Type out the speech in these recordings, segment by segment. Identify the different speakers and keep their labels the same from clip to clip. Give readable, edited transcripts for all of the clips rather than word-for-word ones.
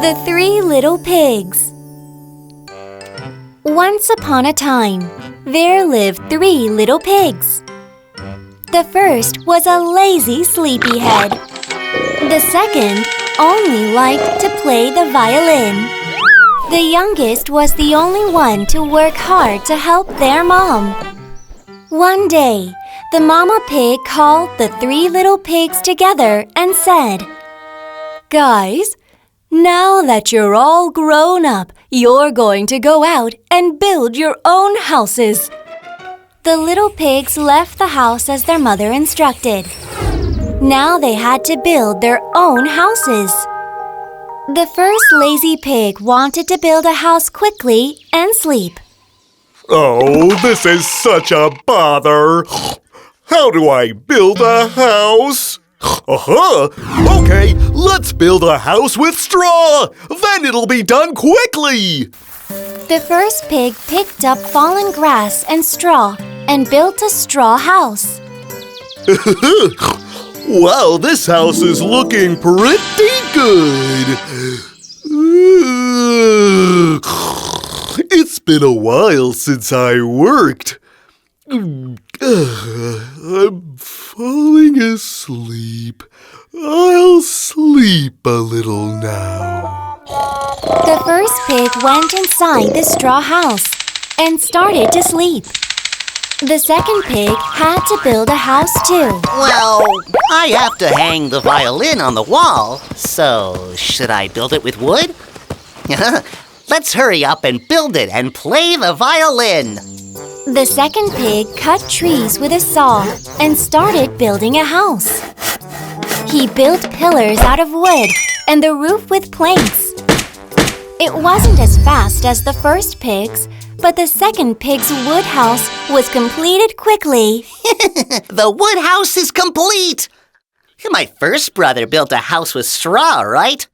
Speaker 1: The Three Little Pigs. Once upon a time, there lived 3 little pigs. The first was a lazy sleepyhead. The second only liked to play the violin. The youngest was the only one to work hard to help their mom. One day, the mama pig called the 3 little pigs together and said, "Guys, now that you're all grown up, you're going to go out and build your own houses." The little pigs left the house as their mother instructed. Now they had to build their own houses. The first lazy pig wanted to build a house quickly and sleep.
Speaker 2: Oh, this is such a bother. How do I build a house? Okay, let's build a house with straw. Then it'll be done quickly.
Speaker 1: The first pig picked up fallen grass and straw and built a straw house.
Speaker 2: Wow, this house is looking pretty good. It's been a while since I worked. I'm falling asleep. I'll sleep a little now.
Speaker 1: The first pig went inside the straw house and started to sleep. The second pig had to build a house too.
Speaker 3: Well, I have to hang the violin on the wall, so should I build it with wood? Let's hurry up and build it and play the violin.
Speaker 1: The second pig cut trees with a saw and started building a house. He built pillars out of wood and the roof with planks. It wasn't as fast as the first pig's, but the second pig's wood house was completed quickly.
Speaker 3: The wood house is complete! My first brother built a house with straw, right?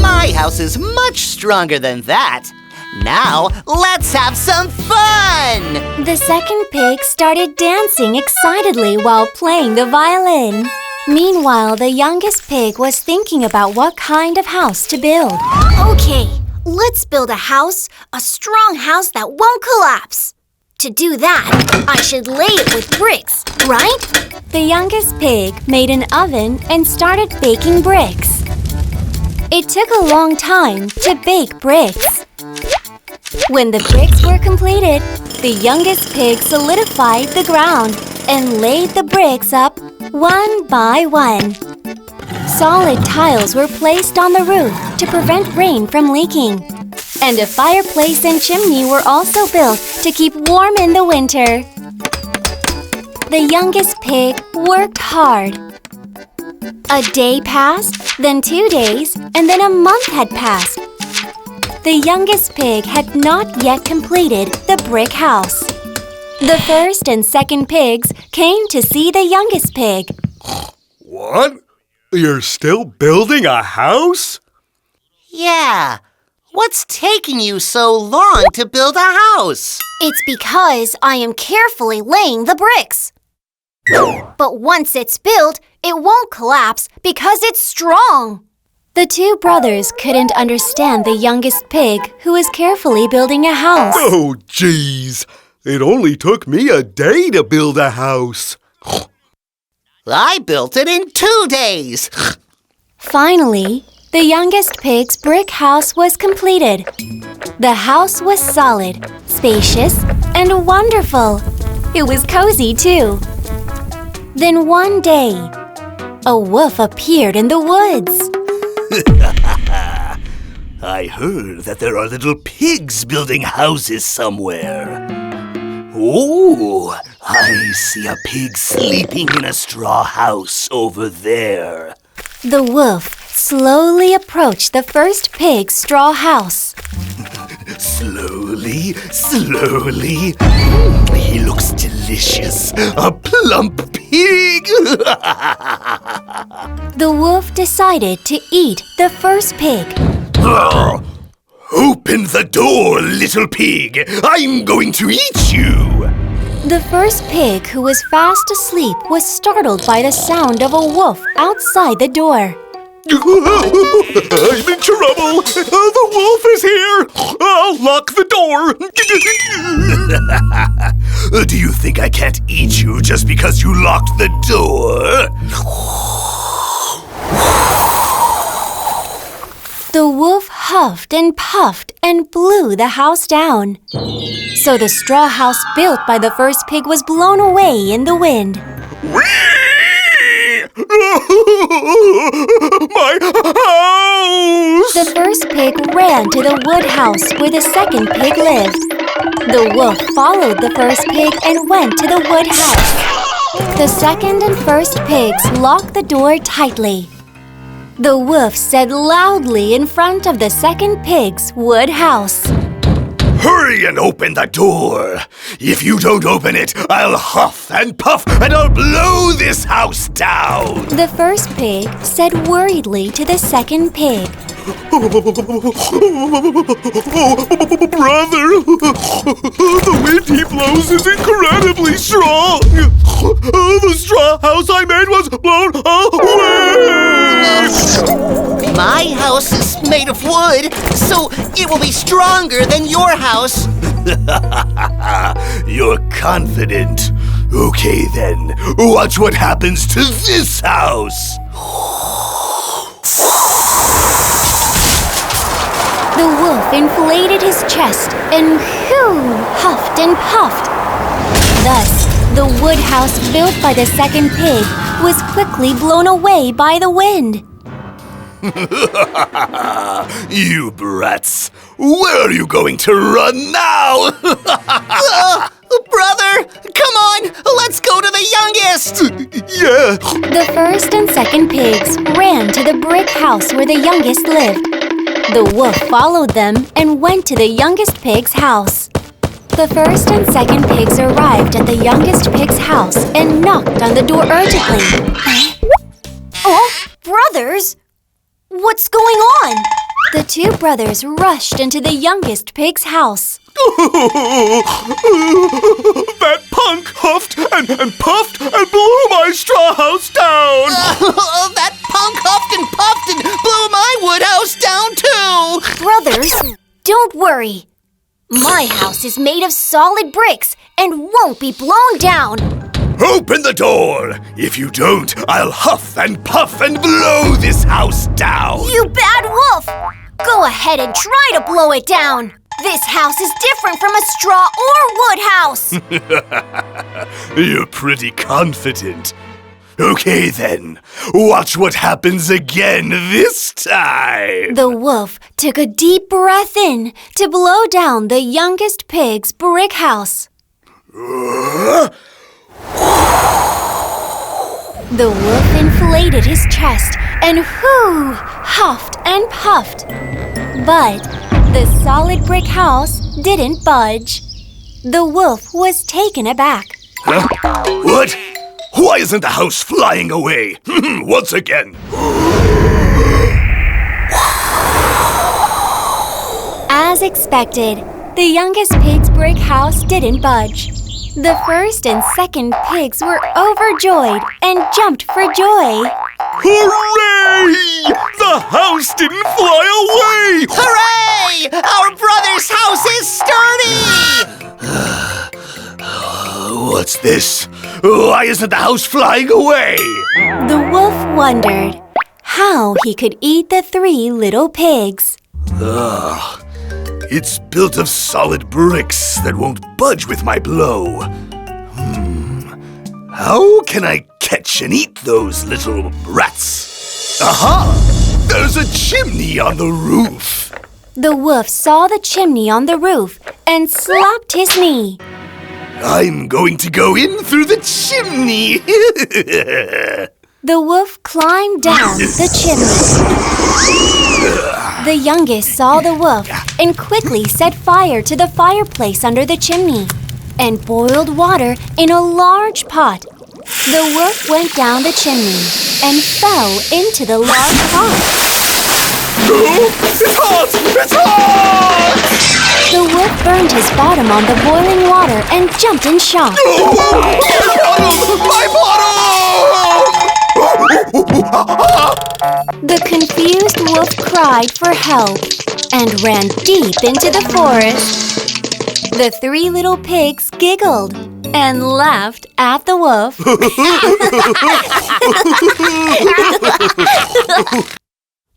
Speaker 3: My house is much stronger than that. Now, let's have some fun!
Speaker 1: The second pig started dancing excitedly while playing the violin. Meanwhile, the youngest pig was thinking about what kind of house to build.
Speaker 4: Okay, let's build a house, a strong house that won't collapse. To do that, I should lay it with bricks, right?
Speaker 1: The youngest pig made an oven and started baking bricks. It took a long time to bake bricks. When the bricks were completed, the youngest pig solidified the ground and laid the bricks up one by one. Solid tiles were placed on the roof to prevent rain from leaking. And a fireplace and chimney were also built to keep warm in the winter. The youngest pig worked hard. A day passed, then 2 days, and then a month had passed. The youngest pig had not yet completed the brick house. The first and second pigs came to see the youngest pig.
Speaker 2: What? You're still building a house?
Speaker 3: Yeah. What's taking you so long to build a house?
Speaker 4: It's because I am carefully laying the bricks. But once it's built, it won't collapse because it's strong.
Speaker 1: The 2 brothers couldn't understand the youngest pig who was carefully building a house.
Speaker 2: Oh, geez. It only took me a day to build a house.
Speaker 3: I built it in 2 days.
Speaker 1: Finally, the youngest pig's brick house was completed. The house was solid, spacious, and wonderful. It was cozy, too. Then one day, a wolf appeared in the woods.
Speaker 5: I heard that there are little pigs building houses somewhere. Oh, I see a pig sleeping in a straw house over there.
Speaker 1: The wolf slowly approached the first pig's straw house.
Speaker 5: Slowly, slowly. He looks delicious. A plump pig.
Speaker 1: The wolf decided to eat the first pig.
Speaker 5: Open the door, little pig. I'm going to eat you.
Speaker 1: The first pig, who was fast asleep, was startled by the sound of a wolf outside the door.
Speaker 2: I'm in trouble! The wolf is here! I'll lock the door!
Speaker 5: Do you think I can't eat you just because you locked the door?
Speaker 1: The wolf huffed and puffed and blew the house down. So the straw house built by the first pig was blown away in the wind.
Speaker 2: My house!
Speaker 1: The first pig ran to the wood house where the second pig lived. The wolf followed the first pig and went to the wood house. The second and first pigs locked the door tightly. The wolf said loudly in front of the second pig's wood house.
Speaker 5: Hurry and open the door! If you don't open it, I'll huff and puff and I'll blow this house down!
Speaker 1: The first pig said worriedly to the second pig.
Speaker 2: Brother, the wind he blows is incredibly strong. The straw house I made was blown away.
Speaker 3: My house is made of wood, so it will be stronger than your house.
Speaker 5: You're confident. Okay then, watch what happens to this house.
Speaker 1: The wolf inflated his chest and huffed and puffed. Thus, the wood house built by the second pig was quickly blown away by the wind.
Speaker 5: You brats! Where are you going to run now?
Speaker 3: Brother, come on, let's go to the youngest.
Speaker 2: Yeah.
Speaker 1: The first and second pigs ran to the brick house where the youngest lived. The wolf followed them and went to the youngest pig's house. The first and second pigs arrived at the youngest pig's house and knocked on the door urgently.
Speaker 4: Oh, brothers! What's going on?
Speaker 1: The two brothers rushed into the youngest pig's house.
Speaker 2: That punk huffed and puffed and blew my straw house down.
Speaker 3: That punk huffed and puffed and blew my wood house down too.
Speaker 4: Brothers, don't worry. My house is made of solid bricks and won't be blown down.
Speaker 5: Open the door! If you don't, I'll huff and puff and blow this house down!
Speaker 4: You bad wolf! Go ahead and try to blow it down. This house is different from a straw or wood house.
Speaker 5: You're pretty confident. Okay then, watch what happens again this time!
Speaker 1: The wolf took a deep breath in to blow down the youngest pig's brick house. The wolf inflated his chest and huffed and puffed. But the solid brick house didn't budge. The wolf was taken aback.
Speaker 5: Huh? What? Why isn't the house flying away? Once again.
Speaker 1: As expected, the youngest pig's brick house didn't budge. The first and second pigs were overjoyed and jumped for joy.
Speaker 2: Hooray! The house didn't fly away!
Speaker 3: Hooray! Our brother's house is sturdy!
Speaker 5: What's this? Why isn't the house flying away?
Speaker 1: The wolf wondered how he could eat the three little pigs.
Speaker 5: It's built of solid bricks that won't budge with my blow. How can I catch and eat those little rats? Aha! There's a chimney on the roof.
Speaker 1: The wolf saw the chimney on the roof and slapped his knee.
Speaker 5: I'm going to go in through the chimney.
Speaker 1: The wolf climbed down the chimney. The youngest saw the wolf and quickly set fire to the fireplace under the chimney and boiled water in a large pot. The wolf went down the chimney and fell into the large pot.
Speaker 5: It's hot! It's hot!
Speaker 1: The wolf burned his bottom on the boiling water and jumped in shock.
Speaker 5: My bottom!
Speaker 1: The confused wolf cried for help and ran deep into the forest. The three little pigs giggled and laughed at the wolf.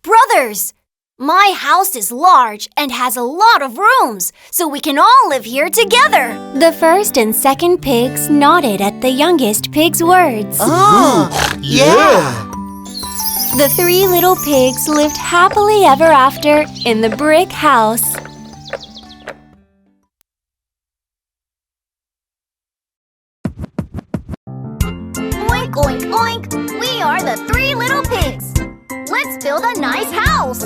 Speaker 4: Brothers, my house is large and has a lot of rooms, so we can all live here together.
Speaker 1: The first and second pigs nodded at the youngest pig's words.
Speaker 3: Oh, yeah.
Speaker 1: The three little pigs lived happily ever after in the brick house.
Speaker 4: Oink, oink, oink. We are the three little pigs. Let's build a nice house.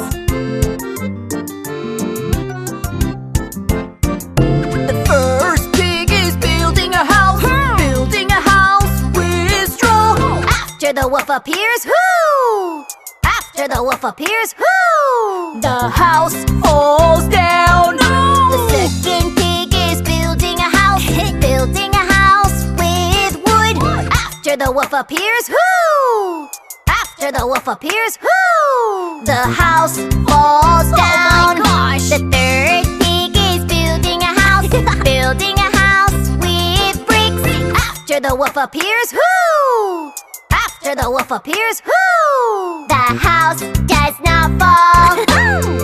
Speaker 6: The first pig is building a house. Building a house with straw.
Speaker 4: After the wolf appears, whoo! After the wolf appears, whoo!
Speaker 6: The house falls down.
Speaker 4: The second pig is building a house. Building a house with wood. After the wolf appears, whoo! After the wolf appears, whoo! The house falls down.
Speaker 6: Oh my gosh!
Speaker 4: The third pig is building a house. Building a house with bricks. After the wolf appears, whoo! After the wolf appears, whoo! The house does not fall.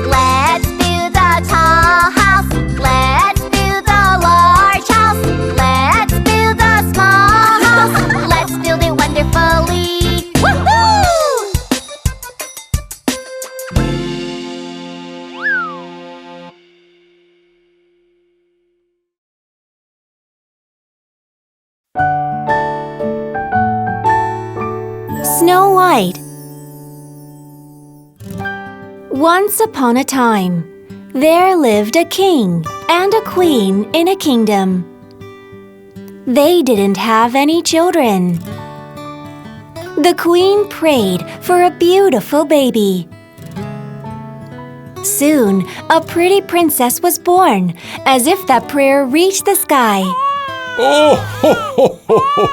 Speaker 4: Let's build a tall house. Let's build a large house. Let's build a small house. Let's build it wonderfully. Woohoo!
Speaker 1: Snow White. Once upon a time, there lived a king and a queen in a kingdom. They didn't have any children. The queen prayed for a beautiful baby. Soon, a pretty princess was born, as if that prayer reached the sky.
Speaker 7: Oh, ho, ho, ho, ho.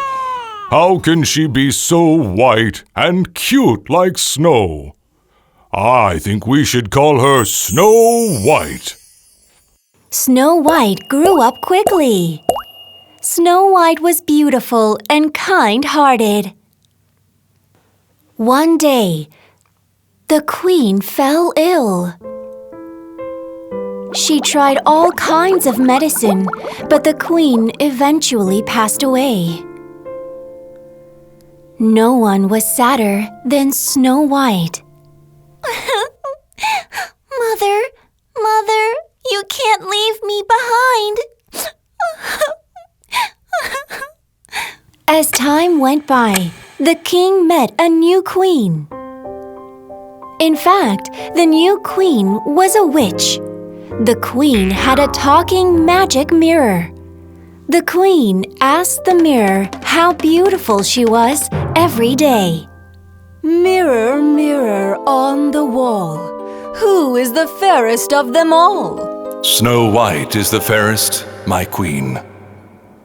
Speaker 7: How can she be so white and cute like snow? I think we should call her Snow White.
Speaker 1: Snow White grew up quickly. Snow White was beautiful and kind-hearted. One day, the queen fell ill. She tried all kinds of medicine, but the queen eventually passed away. No one was sadder than Snow White.
Speaker 4: Mother, you can't leave me behind.
Speaker 1: As time went by, the king met a new queen. In fact, the new queen was a witch. The queen had a talking magic mirror. The queen asked the mirror how beautiful she was every day. Mirror, mirror on the wall, who is the fairest of them all?
Speaker 8: Snow White is the fairest, my queen.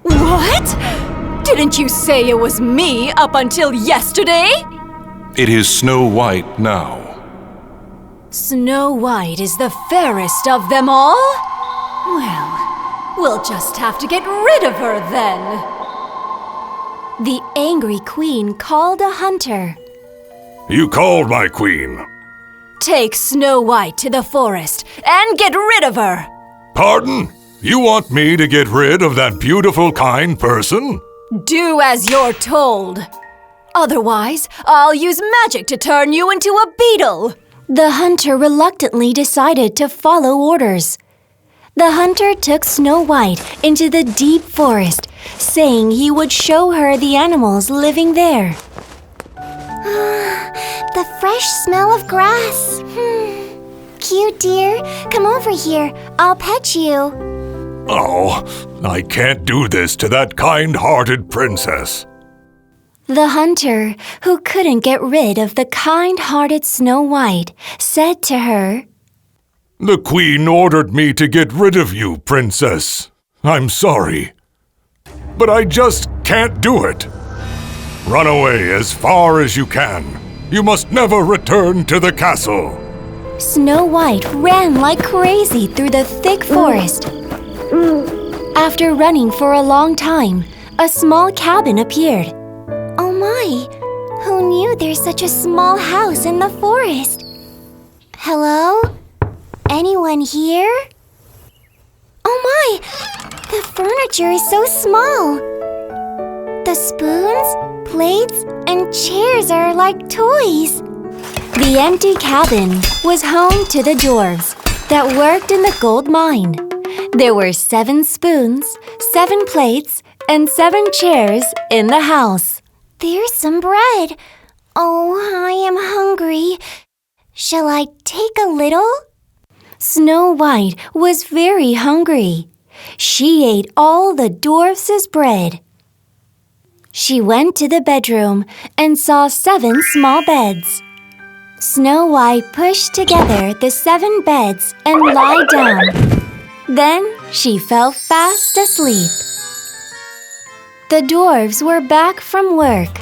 Speaker 6: What? Didn't you say it was me up until yesterday?
Speaker 8: It is Snow White now.
Speaker 6: Snow White is the fairest of them all? Well, we'll just have to get rid of her then.
Speaker 1: The angry queen called a hunter.
Speaker 7: You called my queen.
Speaker 6: Take Snow White to the forest and get rid of her.
Speaker 7: Pardon? You want me to get rid of that beautiful, kind person?
Speaker 6: Do as you're told. Otherwise, I'll use magic to turn you into a beetle.
Speaker 1: The hunter reluctantly decided to follow orders. The hunter took Snow White into the deep forest, saying he would show her the animals living there.
Speaker 4: The fresh smell of grass. Cute, dear. Come over here. I'll pet you.
Speaker 7: Oh, I can't do this to that kind-hearted princess.
Speaker 1: The hunter, who couldn't get rid of the kind-hearted Snow White, said to her,
Speaker 7: The queen ordered me to get rid of you, princess. I'm sorry. But I just can't do it. Run away as far as you can. You must never return to the castle.
Speaker 1: Snow White ran like crazy through the thick forest. After running for a long time, a small cabin appeared.
Speaker 4: Oh my! Who knew there's such a small house in the forest? Hello? Anyone here? Oh my! The furniture is so small. The spoons, plates, and chairs are like toys.
Speaker 1: The empty cabin was home to the dwarves that worked in the gold mine. There were 7 spoons, 7 plates, and 7 chairs in the house.
Speaker 4: There's some bread. Oh, I am hungry. Shall I take a little?
Speaker 1: Snow White was very hungry. She ate all the dwarfs' bread. She went to the bedroom and saw 7 small beds. Snow White pushed together the 7 beds and lied down. Then she fell fast asleep. The dwarves were back from work.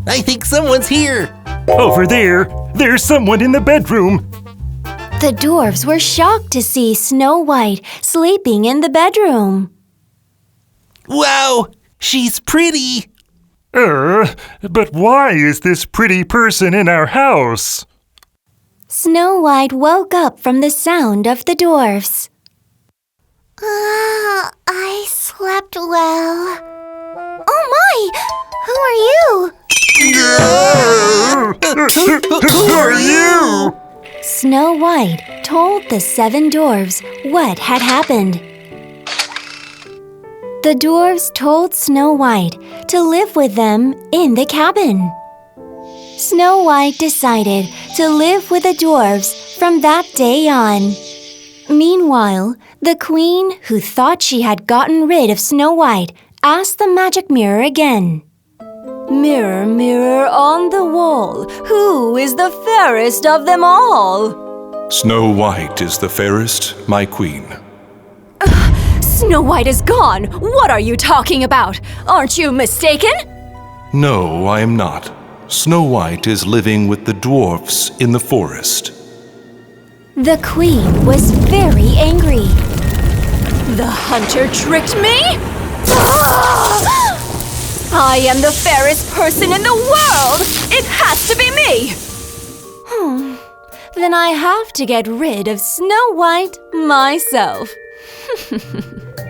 Speaker 3: I think someone's here.
Speaker 9: Over there, there's someone in the bedroom.
Speaker 1: The dwarves were shocked to see Snow White sleeping in the bedroom.
Speaker 3: Wow, she's pretty.
Speaker 9: But why is this pretty person in our house?
Speaker 1: Snow White woke up from the sound of the dwarfs.
Speaker 4: I slept well. Oh my! Who are you?
Speaker 9: Who are you?
Speaker 1: Snow White told the 7 dwarves what had happened. The dwarves told Snow White to live with them in the cabin. Snow White decided to live with the dwarves from that day on. Meanwhile, the queen, who thought she had gotten rid of Snow White, asked the magic mirror again. "Mirror, mirror on the wall, who is the fairest of them all?"
Speaker 8: Snow White is the fairest, my queen.
Speaker 6: Snow White is gone! What are you talking about? Aren't you mistaken?
Speaker 8: No, I am not. Snow White is living with the dwarfs in the forest.
Speaker 1: The queen was very angry.
Speaker 6: The hunter tricked me? I am the fairest person in the world! It has to be me!
Speaker 1: Then I have to get rid of Snow White myself.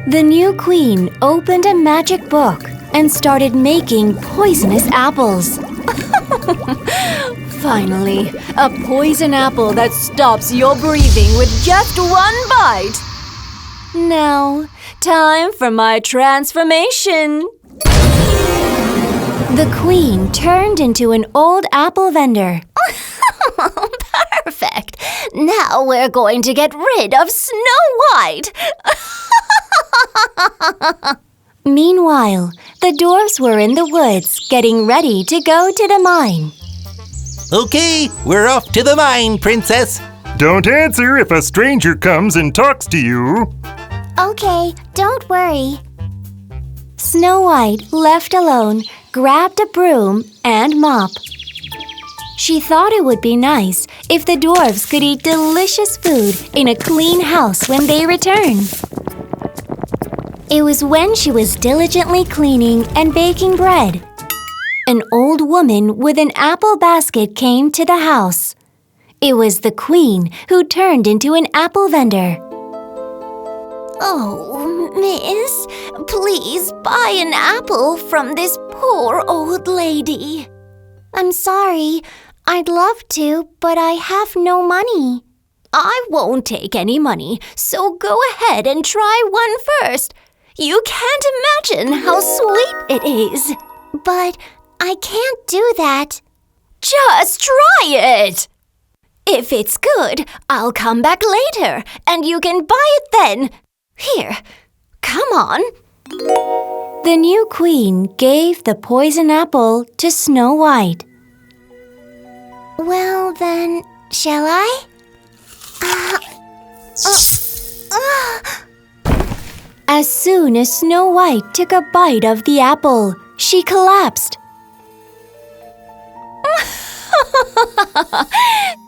Speaker 1: The new queen opened a magic book and started making poisonous apples. Finally, a poison apple that stops your breathing with just 1 bite. Now, time for my transformation. The queen turned into an old apple vendor.
Speaker 4: Perfect. Now we're going to get rid of Snow White.
Speaker 1: Meanwhile, the dwarfs were in the woods getting ready to go to the mine.
Speaker 3: Okay, we're off to the mine, princess.
Speaker 9: Don't answer if a stranger comes and talks to you.
Speaker 4: Okay, don't worry.
Speaker 1: Snow White, left alone, grabbed a broom and mop. She thought it would be nice if the dwarves could eat delicious food in a clean house when they returned. It was when she was diligently cleaning and baking bread. An old woman with an apple basket came to the house. It was the queen who turned into an apple vendor.
Speaker 4: Oh, miss, please buy an apple from this poor old lady. I'm sorry. I'd love to, but I have no money. I won't take any money, so go ahead and try one first. You can't imagine how sweet it is. But I can't do that.
Speaker 6: Just try it!
Speaker 4: If it's good, I'll come back later, and you can buy it then. Here, come on.
Speaker 1: The new queen gave the poison apple to Snow White.
Speaker 4: Well then, shall I?
Speaker 1: As soon as Snow White took a bite of the apple, she collapsed.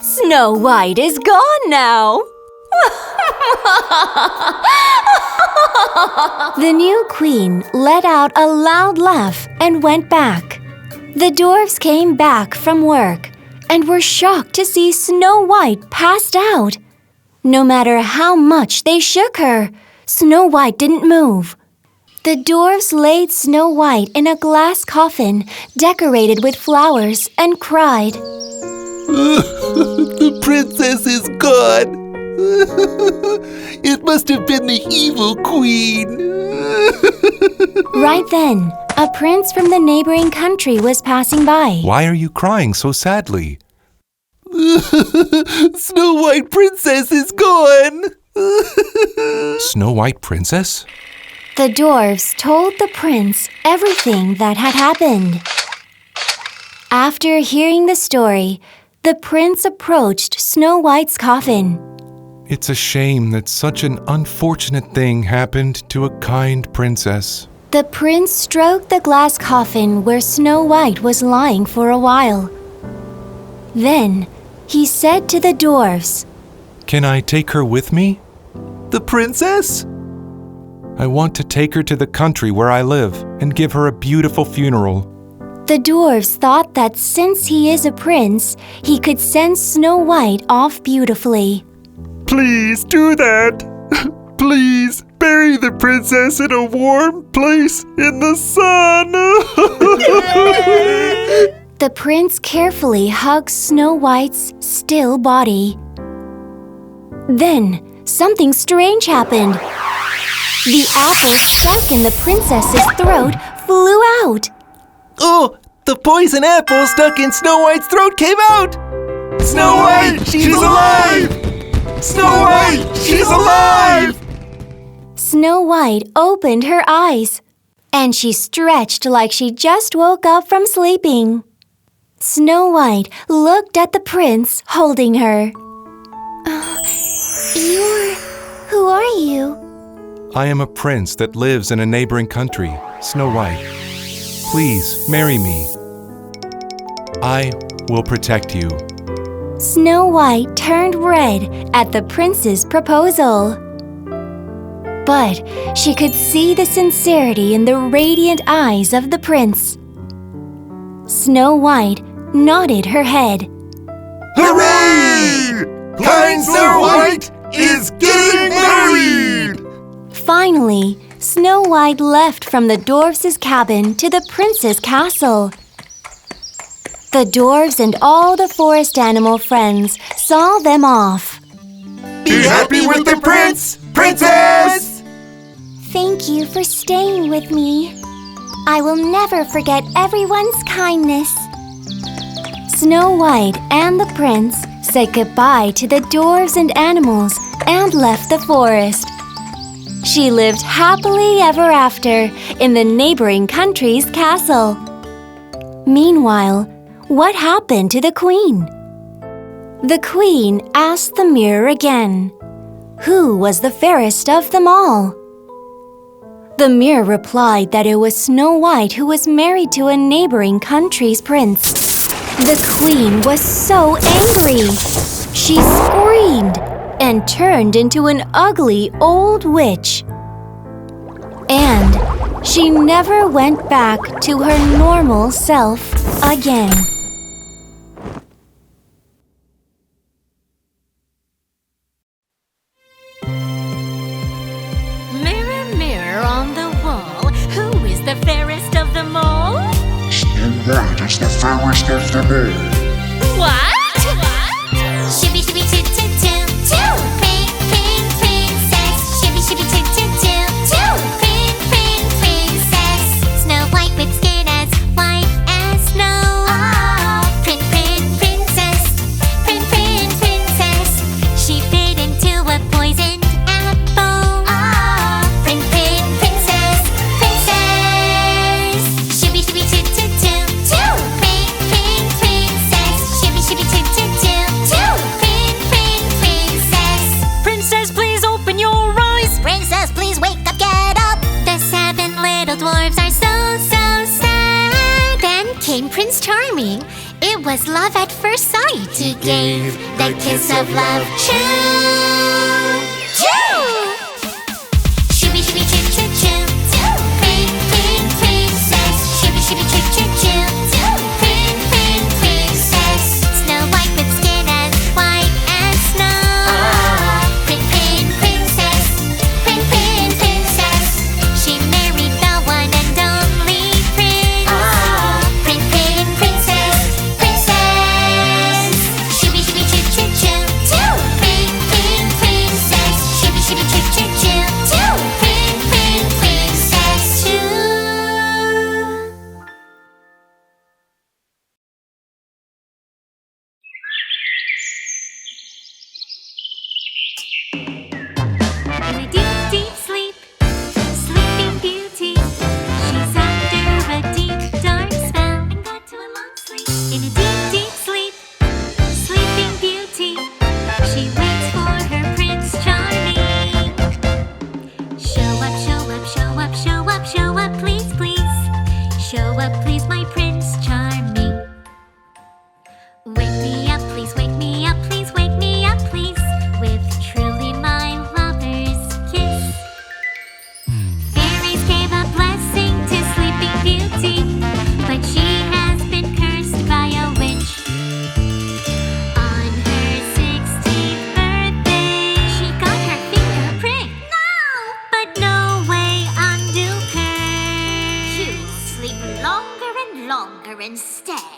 Speaker 6: Snow White is gone now.
Speaker 1: The new queen let out a loud laugh and went back. The dwarfs came back from work and were shocked to see Snow White passed out. No matter how much they shook her, Snow White didn't move. The dwarfs laid Snow White in a glass coffin decorated with flowers and cried.
Speaker 5: The princess is gone. It must have been the evil queen.
Speaker 1: Right then, a prince from the neighboring country was passing by.
Speaker 8: Why are you crying so sadly?
Speaker 5: Snow White Princess is gone.
Speaker 8: Snow White Princess?
Speaker 1: The dwarfs told the prince everything that had happened. After hearing the story, the prince approached Snow White's coffin.
Speaker 8: It's a shame that such an unfortunate thing happened to a kind princess.
Speaker 1: The prince stroked the glass coffin where Snow White was lying for a while. Then he said to the dwarfs,
Speaker 8: Can I take her with me?
Speaker 5: The princess?
Speaker 8: I want to take her to the country where I live and give her a beautiful funeral.
Speaker 1: The dwarfs thought that since he is a prince, he could send Snow White off beautifully.
Speaker 9: Please do that. Please bury the princess in a warm place in the sun.
Speaker 1: The prince carefully hugged Snow White's still body. Then something strange happened. The apple stuck in the princess's throat flew out.
Speaker 5: Oh, the poison apple stuck in Snow White's throat came out! Snow White, she's alive! Snow White, she's alive!
Speaker 1: Snow White opened her eyes, and she stretched like she just woke up from sleeping. Snow White looked at the prince holding her. Who are you?
Speaker 8: I am a prince that lives in a neighboring country, Snow White. Please marry me. I will protect you.
Speaker 1: Snow White turned red at the prince's proposal. But she could see the sincerity in the radiant eyes of the prince. Snow White nodded her head.
Speaker 5: Hooray! Kind Snow White is getting married!
Speaker 1: Finally, Snow White left from the dwarfs' cabin to the prince's castle. The dwarves and all the forest animal friends saw them off.
Speaker 5: Be happy with the prince, princess!
Speaker 1: Thank you for staying with me. I will never forget everyone's kindness. Snow White and the prince said goodbye to the dwarves and animals and left the forest. She lived happily ever after in the neighboring country's castle. Meanwhile, what happened to the queen? The queen asked the mirror again, who was the fairest of them all? The mirror replied that it was Snow White who was married to a neighboring country's prince. The queen was so angry. She screamed and turned into an ugly old witch. And she never went back to her normal self again.
Speaker 6: Mirror, mirror on the wall, who is the fairest of them all?
Speaker 10: Snow White is the fairest of them all.
Speaker 6: What?
Speaker 4: Shibby shibby choo choo choo choo. Queen queen princess. Shibby shibby choo choo choo choo. Queen queen princess. Snow White with skin as white as snow. Oh. Prin prin princess. Prin prin princess. She bit into a poisoned apple. Oh. Prin prin princess. Princess. Shibby shibby choo choo choo choo. Queen queen princess. Shibby shibby choo choo choo choo. Queen queen princess.
Speaker 6: Princess, please open your eyes.
Speaker 4: Princess, please wake up, get up. The 7 little dwarves are so sad. Then came Prince Charming It was love at first sight. He gave the kiss of love. Choo! Choo! Shibby shibby choo choo choo. Pink pink princess. Shibby shibby choo choo choo. Pink pink princess. Snow White with skin as white as snow. Pink pink princess. Pink pink princess. She married the one and only prince. Pink pink princess. Princess. Shibby shibby choo choo choo. Pink pink princess. Shibby shibby choo choo choo. Pink pink princess. Choo. In a deep, deep sleep, Sleeping Beauty. She's under a deep, dark spell and got to a long sleep. In a deep, deep sleep, Sleeping Beauty. She waits for her Prince Charming. Show up, show up, show up, show up, show up, please, please. Show up, please, my Prince Charming. Wake me up, please, wake me up, please, wake me up, please, with truly my lover's kiss. Fairies gave a blessing to Sleeping Beauty, but she has been cursed by a witch. On her 16th birthday, she got her fingerprint. No! But no way undo curse. You sleep longer and longer instead.